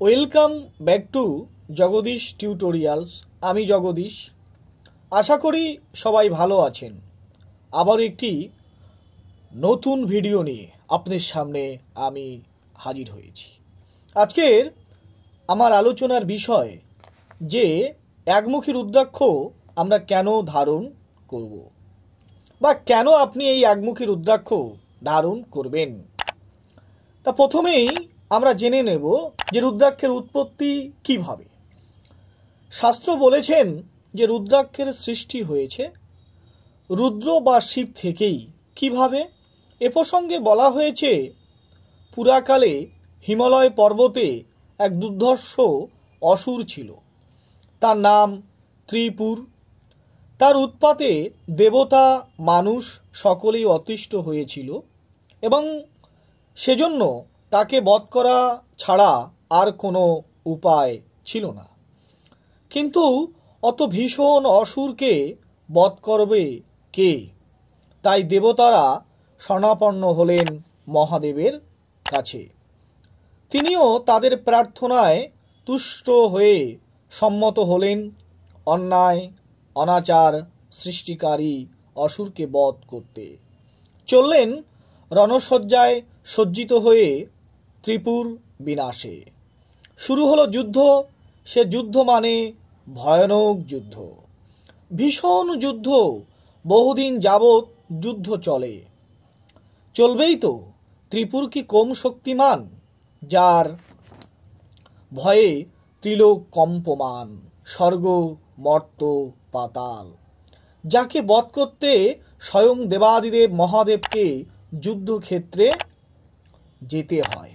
Welcome back to Jagadish tutorials. আমি জগদীশ, আশা করি সবাই ভালো আছেন। আবার একটি নতুন ভিডিও নিয়ে আপনাদের সামনে আমি হাজির হয়েছি। আজকের আমার আলোচনার বিষয় যে একমুখী রুদ্রাক্ষ আমরা কেন ধারণ করব বা কেন আপনি এই একমুখী রুদ্রাক্ষ ধারণ করবেন। তা প্রথমেই আমরা জেনে নেব যে রুদ্রাক্ষের উৎপত্তি কিভাবে। শাস্ত্র বলেছেন যে রুদ্রাক্ষের সৃষ্টি হয়েছে রুদ্র বা শিব থেকেই। কিভাবে? এ প্রসঙ্গে বলা হয়েছে পুরাকালে হিমালয় পর্বতে এক দুর্ধর্ষ অসুর ছিল, তার নাম ত্রিপুর। তার উৎপাতে দেবতা মানুষ সকলেই অতিষ্ঠ হয়েছিল এবং সেজন্য তাকে বধ করা ছাড়া আর কোনো উপায় ছিল না। কিন্তু অত ভীষণ অসুরকে বধ করবে কে? তাই দেবতারা শরণাপন্ন হলেন মহাদেবের কাছে। তিনিও তাদের প্রার্থনায় তুষ্ট হয়ে সম্মত হলেন অন্যায় অনাচার সৃষ্টিকারী অসুরকে বধ করতে। চললেন রণসজ্জায় সজ্জিত হয়ে ত্রিপুর বিনাশে। শুরু হলো যুদ্ধ। সে যুদ্ধ মানে ভয়ানক যুদ্ধ, ভীষণ যুদ্ধ। বহুদিন যাবৎ যুদ্ধ চলবেই তো। ত্রিপুর কি কম শক্তিমান, যার ভয়ে ত্রিলোক কম্পমান, স্বর্গ মর্ত পাতাল। যাকে বধ করতে স্বয়ং দেবাদিদেব মহাদেবকে যুদ্ধক্ষেত্রে যেতে হয়।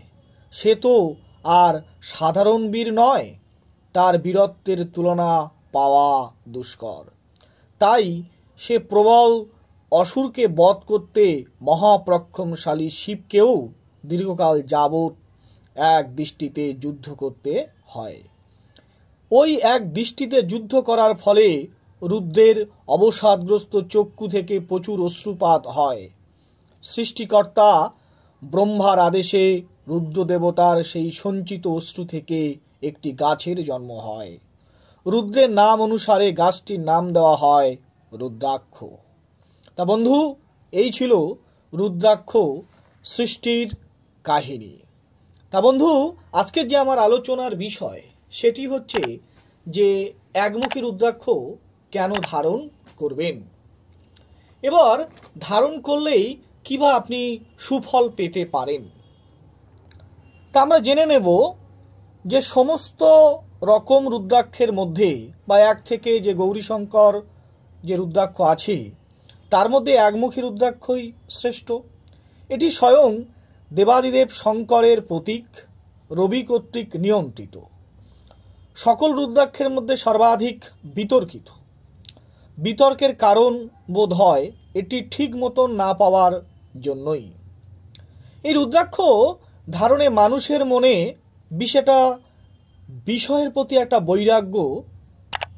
সে তো আর সাধারণ বীর নয়, তার বীরত্বের তুলনা পাওয়া দুষ্কর। তাই সে প্রবল অসুরকে বধ করতে মহাপরাক্রমশালী শিবকেও দীর্ঘকাল যাবৎ এক দৃষ্টিতে যুদ্ধ করতে হয়। ওই এক দৃষ্টিতে যুদ্ধ করার ফলে রুদ্রের অবসাদগ্রস্ত চক্ষু থেকে প্রচুর অশ্রুপাত হয়। সৃষ্টিকর্তা ব্রহ্মার আদেশে রুদ্র দেবতার সেই সঞ্চিত অশ্রু থেকে একটি গাছের জন্ম হয়। রুদ্রের নাম অনুসারে গাছটির নাম দেওয়া হয় রুদ্রাক্ষ। তা বন্ধু, এই ছিল রুদ্রাক্ষ সৃষ্টির কাহিনী। তা বন্ধু, আজকের যে আমার আলোচনার বিষয় সেটি হচ্ছে যে একমুখী রুদ্রাক্ষ কেন ধারণ করবেন, এবার ধারণ করলেই কিভাবে আপনি সুফল পেতে পারেন। তা আমরা জেনে নেব যে সমস্ত রকম রুদ্রাক্ষের মধ্যে বা এক থেকে যে গৌরীশঙ্কর যে রুদ্রাক্ষ আছে তার মধ্যে একমুখী রুদ্রাক্ষই শ্রেষ্ঠ। এটি স্বয়ং দেবাদিদেব শঙ্করের প্রতীক, রবি কর্তৃক নিয়ন্ত্রিত। সকল রুদ্রাক্ষের মধ্যে সর্বাধিক বিতর্কিত। বিতর্কের কারণ বোধ হয় এটি ঠিক মতন না পাওয়ার জন্যই। এই রুদ্রাক্ষ ধারণে মানুষের মনে বিষয়ের প্রতি একটা বৈরাগ্য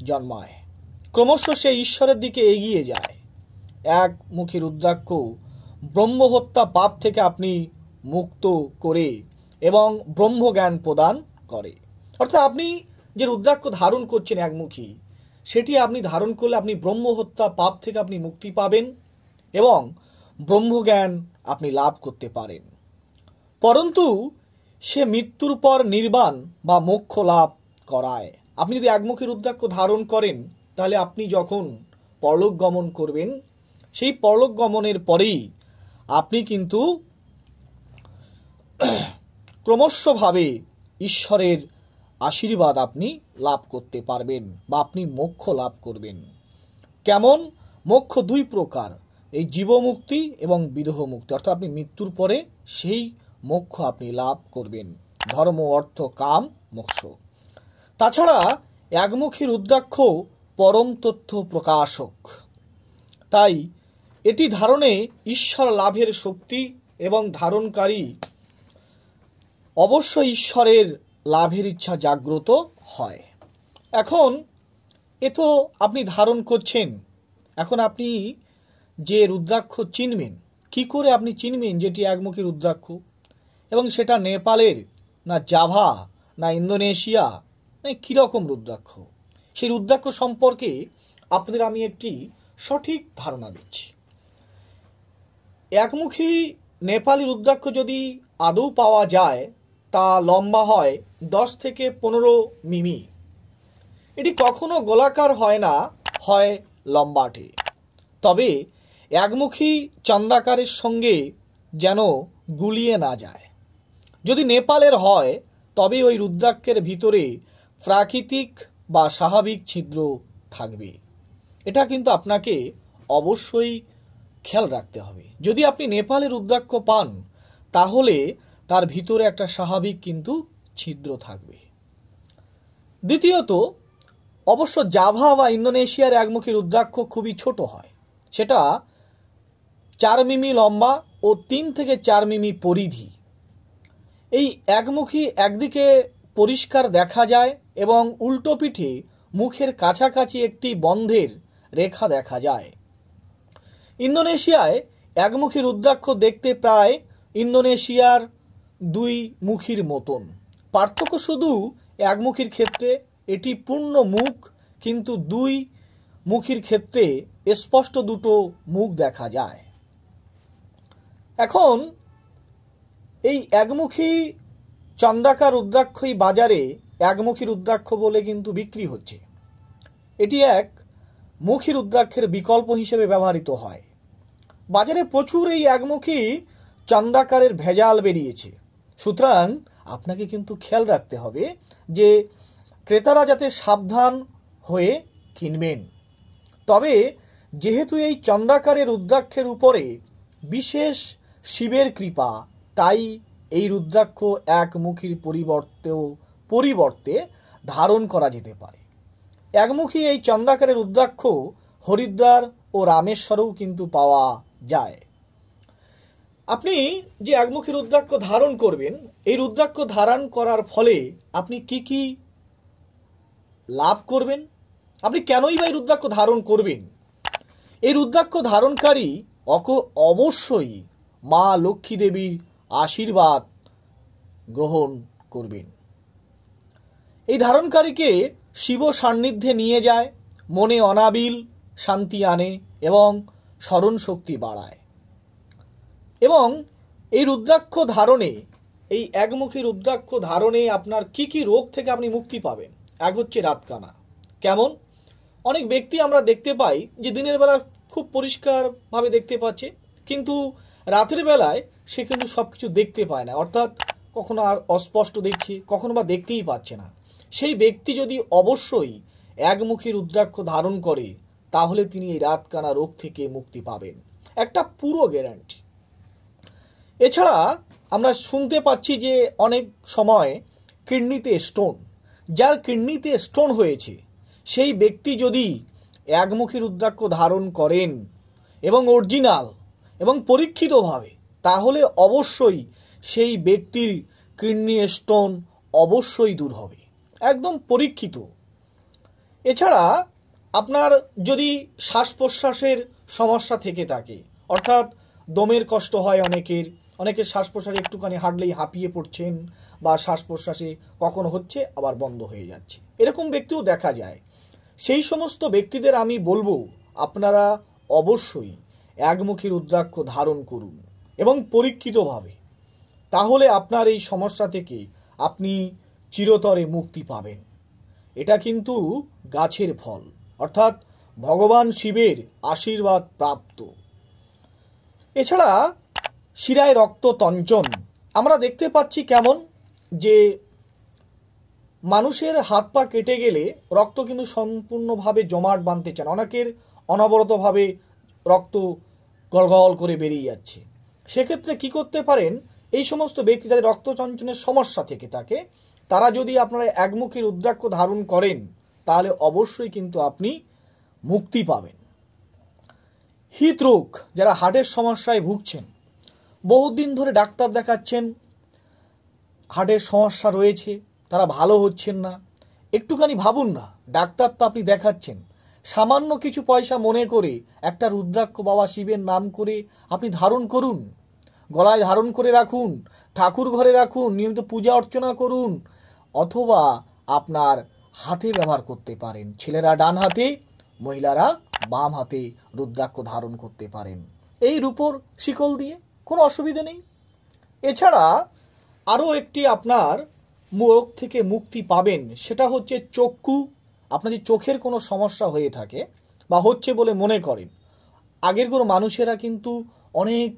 জন্মায়। ক্রমশ সে ঈশ্বরের দিকে এগিয়ে যায়। একমুখী রুদ্রাক্ষ ব্রহ্মহত্যা পাপ থেকে আপনি মুক্ত করে এবং ব্রহ্মজ্ঞান প্রদান করে। অর্থাৎ আপনি যে রুদ্রাক্ষ ধারণ করছেন একমুখী, সেটি আপনি ধারণ করলে আপনি ব্রহ্মহত্যা পাপ থেকে আপনি মুক্তি পাবেন এবং ব্রহ্মজ্ঞান আপনি লাভ করতে পারেন। পরন্তু সে মৃত্যুর পর নির্বাণ বা মোক্ষ লাভ করায়। আপনি যদি একমুখী রুদ্রাক্ষ ধারণ করেন তাহলে আপনি যখন পরলোক গমন করবেন, সেই পরলোক গমনের পরেই আপনি কিন্তু ক্রমশভাবে ঈশ্বরের আশীর্বাদ আপনি লাভ করতে পারবেন বা আপনি মোক্ষ লাভ করবেন। কেমন? মোক্ষ দুই প্রকার, এই জীবমুক্তি এবং বিদেহ মুক্তি। অর্থাৎ আপনি মৃত্যুর পরে সেই মোক্ষ আপনি লাভ করবেন, ধর্ম অর্থ কাম মোক্ষ। তাছাড়া একমুখী রুদ্রাক্ষ পরম তথ্য প্রকাশক। তাই এটি ধারণে ঈশ্বর লাভের শক্তি এবং ধারণকারী অবশ্যই ঈশ্বরের লাভের ইচ্ছা জাগ্রত হয়। এখন এ তো আপনি ধারণ করছেন, এখন আপনি যে রুদ্রাক্ষ চিনবেন, কি করে আপনি চিনবেন যেটি একমুখী রুদ্রাক্ষ? এবং সেটা নেপালের না জাভা না ইন্দোনেশিয়া, না কীরকম রুদ্রাক্ষ, সেই রুদ্রাক্ষ সম্পর্কে আপনাদের আমি একটি সঠিক ধারণা দিচ্ছি। একমুখী নেপালি রুদ্রাক্ষ যদি আদৌ পাওয়া যায় তা লম্বা হয় 10 থেকে 15 মিমি। এটি কখনো গোলাকার হয় না, হয় লম্বাটে। তবে একমুখী চন্দ্রাকারের সঙ্গে যেন গুলিয়ে না যায়। যদি নেপালের হয় তবে ওই রুদ্রাক্ষের ভিতরে প্রাকৃতিক বা স্বাভাবিক ছিদ্র থাকবে। এটা কিন্তু আপনাকে অবশ্যই খেয়াল রাখতে হবে। যদি আপনি নেপালের রুদ্রাক্ষ পান তাহলে তার ভিতরে একটা স্বাভাবিক কিন্তু ছিদ্র থাকবে। দ্বিতীয়ত, অবশ্য জাভা বা ইন্দোনেশিয়ার একমুখী রুদ্রাক্ষ খুবই ছোট হয়। সেটা 4 মিমি লম্বা ও 3 থেকে 4 মিমি পরিধি। এই একমুখী একদিকে পরিষ্কার দেখা যায় এবং উল্টো পিঠে মুখের কাছাকাছি একটি বন্ধের রেখা দেখা যায়। ইন্দোনেশিয়ায় একমুখী রুদ্রাক্ষ দেখতে প্রায় ইন্দোনেশিয়ার 2 মুখীর মতন। পার্থক্য শুধু একমুখীর ক্ষেত্রে, এটি পূর্ণ মুখ, কিন্তু 2 মুখীর ক্ষেত্রে স্পষ্ট দুটো মুখ দেখা যায়। এখন এই একমুখী চন্দ্রাকার রুদ্রাক্ষই বাজারে একমুখী রুদ্রাক্ষ বলে কিন্তু বিক্রি হচ্ছে। এটি এক মুখী রুদ্রাক্ষের বিকল্প হিসেবে ব্যবহৃত হয়। বাজারে প্রচুর এই একমুখী চন্দ্রাকারের ভেজাল বেরিয়েছে। সুতরাং আপনাকে কিন্তু খেয়াল রাখতে হবে যে ক্রেতারা যাতে সাবধান হয়ে কিনবেন। তবে যেহেতু এই চন্দ্রাকারের রুদ্রাক্ষের উপরে বিশেষ শিবের কৃপা, তাই এই রুদ্রাক্ষ একমুখীর পরিবর্তে ধারণ করা যেতে পারে। একমুখী এই চন্দ্রাকারের রুদ্রাক্ষ হরিদ্বার ও রামেশ্বরেও কিন্তু পাওয়া যায়। আপনি যে একমুখী রুদ্রাক্ষ ধারণ করবেন, এই রুদ্রাক্ষ ধারণ করার ফলে আপনি কি কি লাভ করবেন, আপনি কেনই বা এই রুদ্রাক্ষ ধারণ করবেন? এই রুদ্রাক্ষ ধারণকারী অবশ্যই মা লক্ষ্মী দেবীর আশীর্বাদ গ্রহণ করবেন। এই ধারণকারীকে শিব সান্নিধ্যে নিয়ে যায়, মনে অনাবিল শান্তি আনে এবং স্মরণ শক্তি বাড়ায়। এবং এই রুদ্রাক্ষ ধারণে, এই একমুখী রুদ্রাক্ষ ধারণে আপনার কি কি রোগ থেকে আপনি মুক্তি পাবেন। এক হচ্ছে রাতকানা। কেমন? অনেক ব্যক্তি আমরা দেখতে পাই যে দিনের বেলা খুব পরিষ্কারভাবে দেখতে পাচ্ছে, কিন্তু রাতের বেলায় সে কিন্তু সব কিছু দেখতে পায় না, অর্থাৎ কখনো অস্পষ্ট দেখছে, কখনো বা দেখতেই পাচ্ছে না। সেই ব্যক্তি যদি অবশ্যই একমুখী রুদ্রাক্ষ ধারণ করে তাহলে তিনি এই রাতকানা রোগ থেকে মুক্তি পাবেন, একটা পুরো গ্যারান্টি। এছাড়া আমরা শুনতে পাচ্ছি যে অনেক সময় কিডনিতে স্টোন, যার কিডনিতে স্টোন হয়েছে সেই ব্যক্তি যদি একমুখী রুদ্রাক্ষ ধারণ করেন এবং অরিজিনাল এবং পরীক্ষিতভাবে, তাহলে অবশ্যই সেই ব্যক্তির কিডনি স্টোন অবশ্যই দূর হবে, একদম পরীক্ষিত। এছাড়া আপনার যদি শ্বাস প্রশ্বাসের সমস্যা থেকে থাকে, অর্থাৎ দমের কষ্ট হয় অনেকের শ্বাস প্রশ্বাসে একটুখানি হাঁটলেই হাঁপিয়ে পড়ছেন, বা শ্বাস প্রশ্বাসে কখনো হচ্ছে আবার বন্ধ হয়ে যাচ্ছে, এরকম ব্যক্তিও দেখা যায়। সেই সমস্ত ব্যক্তিদের আমি বলবো আপনারা অবশ্যই একমুখী রুদ্রাক্ষ ধারণ করুন এবং পরীক্ষিতভাবে, তাহলে আপনার এই সমস্যা থেকে আপনি চিরতরে মুক্তি পাবেন। এটা কিন্তু গাছের ফল, অর্থাৎ ভগবান শিবের আশীর্বাদ প্রাপ্ত। এছাড়া শিরায় রক্ত তঞ্চন আমরা দেখতে পাচ্ছি কেমন, যে মানুষের হাত পা কেটে গেলে রক্ত কিন্তু সম্পূর্ণভাবে জমাট বাঁধতে চান, অনেকের অনবরতভাবে রক্ত গলগল করে বেরিয়ে যাচ্ছে। সেক্ষেত্রে কি করতে পারেন, এই সমস্ত ব্যক্তি যাদের রক্ত চঞ্চনের সমস্যা থেকে থাকে, তারা যদি আপনারা একমুখী রুদ্রাক্ষ ধারণ করেন তাহলে অবশ্যই কিন্তু আপনি মুক্তি পাবেন। হৃদরোগ, যারা হার্টের সমস্যায় ভুগছেন, বহুদিন ধরে ডাক্তার দেখাচ্ছেন, হার্টের সমস্যা রয়েছে, তারা ভালো হচ্ছেন না, একটুখানি ভাবুন না, ডাক্তার তো আপনি দেখাচ্ছেন, সামান্য কিছু পয়সা মনে করে একটা রুদ্রাক্ষ বাবা শিবের নাম করে আপনি ধারণ করুন, গলায় ধারণ করে রাখুন, ঠাকুর ঘরে রাখুন, নিয়মিত পূজা অর্চনা করুন, অথবা আপনার হাতে ব্যবহার করতে পারেন। ছেলেরা ডান হাতে, মহিলারা বাম হাতে রুদ্রাক্ষ ধারণ করতে পারেন এই রূপোর শিকল দিয়ে, কোনো অসুবিধা নেই। এছাড়া আরও একটি আপনার মুখ থেকে মুক্তি পাবেন, সেটা হচ্ছে চক্ষু। আপনার যদি চোখের কোনো সমস্যা হয়ে থাকে বা হচ্ছে বলে মনে করেন, আগের কোনো মানুষেরা কিন্তু অনেক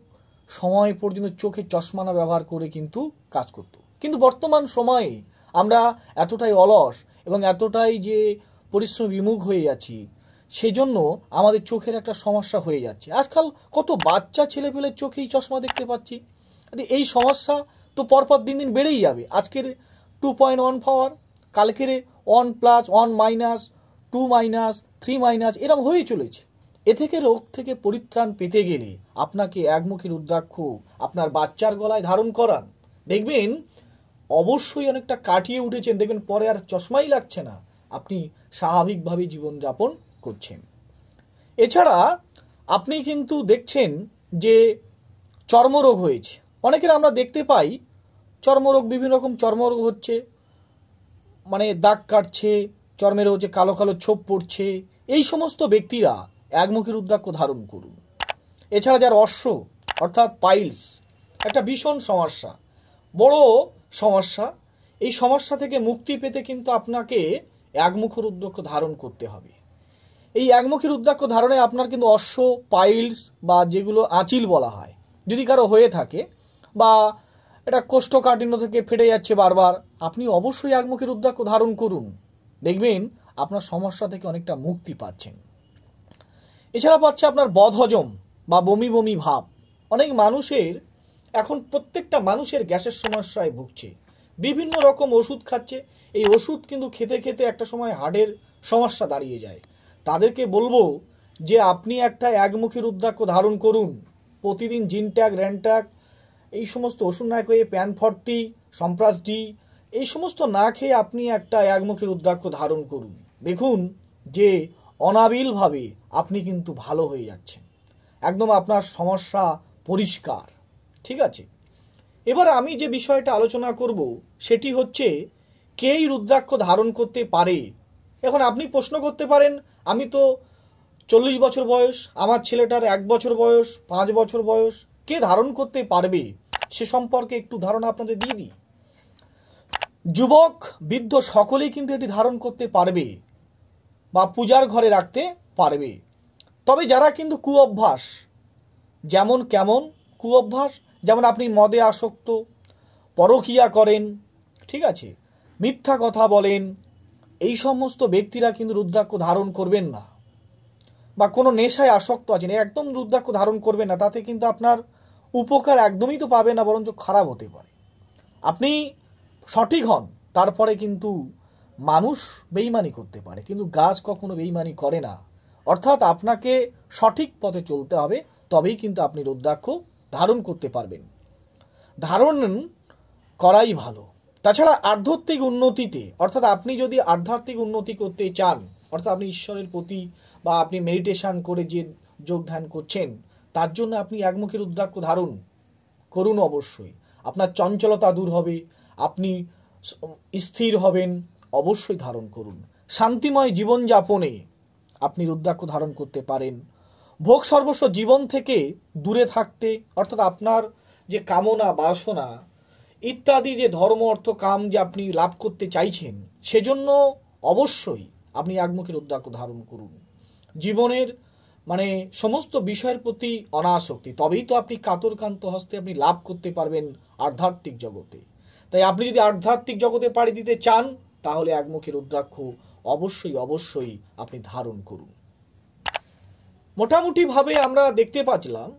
সময় পর্যন্ত চোখে চশমানা ব্যবহার করে কিন্তু কাজ করত, কিন্তু বর্তমান সময়ে আমরা এতটাই অলস এবং এতটাই যে পরিশ্রম বিমুখ হয়ে যাচ্ছি, সেই জন্য আমাদের চোখের একটা সমস্যা হয়ে যাচ্ছে। আজকাল কত বাচ্চা ছেলেপেলের চোখেই চশমা দেখতে পাচ্ছি। এই সমস্যা তো পরপর দিন দিন বেড়েই যাবে। আজকের 2.1 পাওয়ার, কালকের 1+, 1-, 2-, 3- এরকম হয়ে চলেছে। এ থেকে রোগ থেকে পরিত্রাণ পেতে গেলে আপনাকে একমুখী রুদ্রাক্ষ আপনার বাচ্চার গলায় ধারণ করান, দেখবেন অবশ্যই অনেকটা কাটিয়ে উঠেছেন, দেখবেন পরে আর চশমাই লাগছে না, আপনি স্বাভাবিকভাবে জীবনযাপন করছেন। এছাড়া আপনি কিন্তু দেখছেন যে চর্মরোগ হয়েছে, অনেকের আমরা দেখতে পাই চর্মরোগ, বিভিন্ন রকম চর্মরোগ হচ্ছে, মানে দাগ কাটছে, চর্মের হচ্ছে কালো কালো ছোপ পড়ছে, এই সমস্ত ব্যক্তিরা একমুখী রুদ্রাক্ষ ধারণ করুন। এছাড়া যার অশ্ব অর্থাৎ পাইলস একটা ভীষণ সমস্যা, বড় সমস্যা, এই সমস্যা থেকে মুক্তি পেতে কিন্তু আপনাকে একমুখী রুদ্রাক্ষ ধারণ করতে হবে। এই একমুখী রুদ্রাক্ষ ধারণে আপনার কিন্তু অশ্ব, পাইলস বা যেগুলো আঁচিল বলা হয় যদি কারো হয়ে থাকে, বা এটা কোষ্ঠকাঠিন্য থেকে ফেটে যাচ্ছে বারবার, আপনি অবশ্যই একমুখী রুদ্রাক্ষ ধারণ করুন, দেখবেন আপনার সমস্যা থেকে অনেকটা মুক্তি পাচ্ছেন। এছাড়া পাচ্ছে আপনার বদহজম বা বমি বমি ভাব। অনেক মানুষের এখন প্রত্যেকটা মানুষের গ্যাসের সমস্যায় ভুগছে, বিভিন্ন রকম ওষুধ খাচ্ছে, এই ওষুধ কিন্তু খেতে খেতে একটা সময় হার্টের সমস্যা দাঁড়িয়ে যায়। তাদেরকে বলবো যে আপনি একটা একমুখী রুদ্রাক্ষ ধারণ করুন, প্রতিদিন জিনট্যাগ, র্যানট্যাগ এই সমস্ত ওষুধ না খেয়ে প্যান40, সম্প্রাস ডি এই সমস্ত না খেয়ে আপনি একটা একমুখী রুদ্রাক্ষ ধারণ করুন, দেখুন যে অনাবিলভাবে আপনি কিন্তু ভালো হয়ে যাচ্ছেন, একদম আপনার সমস্যা পরিষ্কার। ঠিক আছে, এবার আমি যে বিষয়টা আলোচনা করব সেটি হচ্ছে কে এই রুদ্রাক্ষ ধারণ করতে পারে। এখন আপনি প্রশ্ন করতে পারেন, আমি তো 40 বছর বয়স, আমার ছেলেটার 1 বছর বয়স, 5 বছর বয়স, কে ধারণ করতে পারবে সে সম্পর্কে একটু ধারণা আপনাদের দিয়ে দিই। যুবক বৃদ্ধ সকলেই কিন্তু এটি ধারণ করতে পারবে বা পূজার ঘরে রাখতে পারবে, তবে যারা কিন্তু কুঅভ্যাস, যেমন কেমন কুঅভ্যাস, যেমন আপনি মদে আসক্ত, পরকীয়া করেন, ঠিক আছে, মিথ্যা কথা বলেন, এই সমস্ত ব্যক্তিরা কিন্তু রুদ্রাক্ষ ধারণ করবেন না। বা কোনো নেশায় আসক্ত আছেন, একদম রুদ্রাক্ষ ধারণ করবেন না, তাতে কিন্তু আপনার উপকার একদমই তো পাবে না, বরঞ্চ খারাপ হতে পারে। আপনি সঠিক হন, তারপরে কিন্তু মানুষ বেইমানি করতে পারে, কিন্তু গাছ কখনো বেইমানি করে না। অর্থাৎ আপনাকে সঠিক পথে চলতে হবে, তবেই কিন্তু আপনি রুদ্রাক্ষ ধারণ করতে পারবেন। ধারণ করাই ভালো। তাছাড়া আধ্যাত্মিক উন্নতিতে, অর্থাৎ আপনি যদি আধ্যাত্মিক উন্নতি করতে চান, অর্থাৎ আপনি ঈশ্বরের প্রতি বা আপনি মেডিটেশন করে যে যোগ ধ্যান করছেন, তার জন্য আপনি একমুখী রুদ্রাক্ষ ধারণ করুন অবশ্যই। আপনার চঞ্চলতা দূর হবে, আপনি স্থির হবেন, অবশ্যই ধারণ করুন। শান্তিময় জীবনযাপনে আপনি রুদ্রাক্ষ ধারণ করতে পারেন। ভোগ সর্বস্ব জীবন থেকে দূরে থাকতে, অর্থাৎ আপনার যে কামনা বাসনা ইত্যাদি যে ধর্ম অর্থ কাম যে আপনি লাভ করতে চাইছেন, সেজন্য অবশ্যই আপনি একমুখী রুদ্রাক্ষ ধারণ করুন। জীবনের মানে সমস্ত বিষয়ের প্রতি অনাসক্তি, তবেই তো আপনি কাতরকান্ত হস্তে আপনি লাভ করতে পারবেন আধ্যাত্মিক জগতে। তাই আপনি যদি আধ্যাত্মিক জগতে পাড়ি দিতে চান, তাহলে একমুখী রুদ্রাক্ষ অবশ্যই অবশ্যই আপনি ধারণ করুন। মোটামুটি ভাবে আমরা দেখতে পাচ্ছিলাম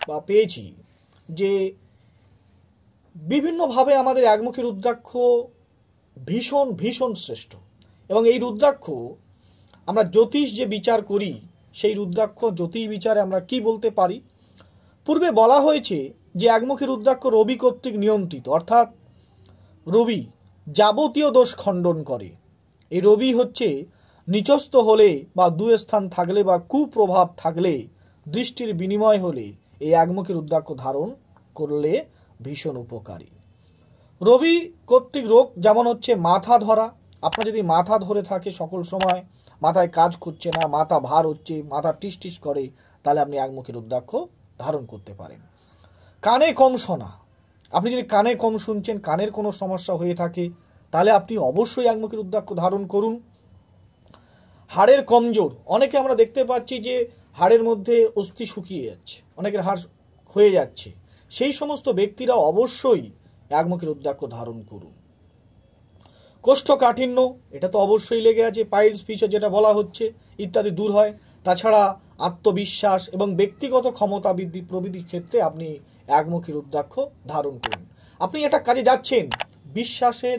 বা পেয়েছি যে বিভিন্নভাবে আমাদের একমুখী রুদ্রাক্ষ ভীষণ ভীষণ শ্রেষ্ঠ, এবং এই রুদ্রাক্ষ আমরা জ্যোতিষ যে বিচার করি, সেই রুদ্রাক্ষ জ্যোতিষ বিচারে আমরা কি বলতে পারি। পূর্বে বলা হয়েছে যে একমুখী রুদ্রাক্ষ রবি কর্তৃক নিয়ন্ত্রিত, অর্থাৎ রবি যাবতীয় দোষ খণ্ডন করে। এই রবি হচ্ছে নিচস্থ হলে বা দুই স্থান থাকলে বা কুপ্রভাব থাকলে, দৃষ্টির বিনিময় হলে এই একমুখী রুদ্রাক্ষ ধারণ করলে ভীষণ উপকারী। রবি কর্তৃক রোগ যেমন হচ্ছে মাথা ধরা। আপনার যদি মাথা ধরে থাকে সকল সময়, মাথায় কাজ করছে না, মাথা ভার হচ্ছে, মাথা টিস টিস করে, তাহলে আপনি একমুখী রুদ্রাক্ষ ধারণ করতে পারেন। কানে কম শোনা, আপনি যদি কানে কম শুনছেন, কানের কোনো সমস্যা হয়ে থাকে, তাহলে আপনি অবশ্যই একমুখী রুদ্রাক্ষ ধারণ করুন। হাড়ের কমজোর, অনেকে আমরা দেখতে পাচ্ছি যে হাড়ের মধ্যে অস্থি শুকিয়ে যাচ্ছে, অনেকের হাড় হয়ে যাচ্ছে, সেই সমস্ত ব্যক্তিরা অবশ্যই একমুখী রুদ্রাক্ষ ধারণ করুন। কোষ্ঠকাঠিন্য, এটা তো অবশ্যই লেগে আছে, পাইলস ফিশার যেটা বলা হচ্ছে ইত্যাদি দূর হয়। তাছাড়া আত্মবিশ্বাস এবং ব্যক্তিগত ক্ষমতা বৃদ্ধি প্রভৃতির ক্ষেত্রে আপনি একমুখী রুদ্রাক্ষ ধারণ করুন। আপনি একটা কাজে যাচ্ছেন, বিশ্বাসের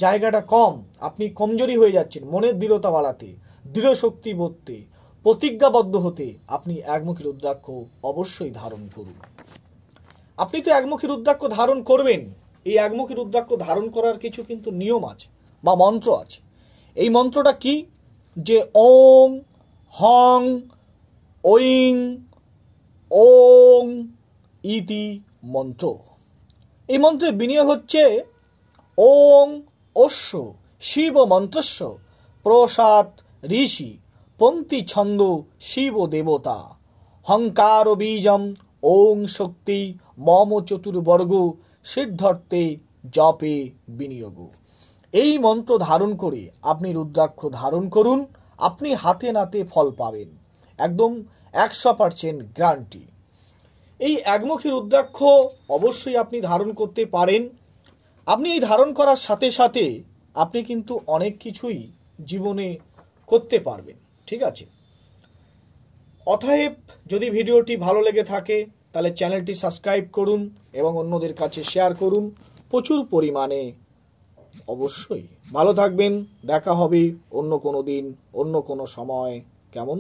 জায়গাটা কম, আপনি কমজোরি হয়ে যাচ্ছেন, মনের দৃঢ়তা বাড়াতে, দৃঢ় শক্তি বোধতে, প্রতিজ্ঞাবদ্ধ হতে আপনি একমুখী রুদ্রাক্ষ অবশ্যই ধারণ করুন। আপনি তো একমুখী রুদ্রাক্ষ ধারণ করবেন, এই একমুখী রুদ্রাক্ষ ধারণ করার কিছু কিন্তু নিয়ম আছে বা মন্ত্র আছে। এই মন্ত্রটা কি, যে ওং হং ঐং ওং ইতি মন্ত্র। এই মন্ত্রের বিনিয়োগ হচ্ছে ওং অশ্ব শিব মন্ত্রস্য প্রসাদ ঋষি পঙ্ক্তি ছন্দ শিব দেবতা হংকার বীজম ওং শক্তি মম চতুর্বর্গ সিদ্ধার্থে জপে বিনিয়োগ। এই মন্ত্র ধারণ করে আপনি রুদ্রাক্ষ ধারণ করুন, আপনি হাতে নাতে ফল পাবেন, একদম 100% গ্যারান্টি। এই একমুখী রুদ্রাক্ষ অবশ্যই আপনি ধারণ করতে পারেন। আপনি এই ধারণ করার সাথে সাথে আপনি কিন্তু অনেক কিছুই জীবনে করতে পারবেন, ঠিক আছে। অতএব যদি ভিডিওটি ভালো লেগে থাকে তাহলে চ্যানেলটি সাবস্ক্রাইব করুন এবং অন্যদের কাছে শেয়ার করুন প্রচুর পরিমাণে। অবশ্যই ভালো থাকবেন, দেখা হবে অন্য কোনো দিন, অন্য কোনো সময়। কেমন?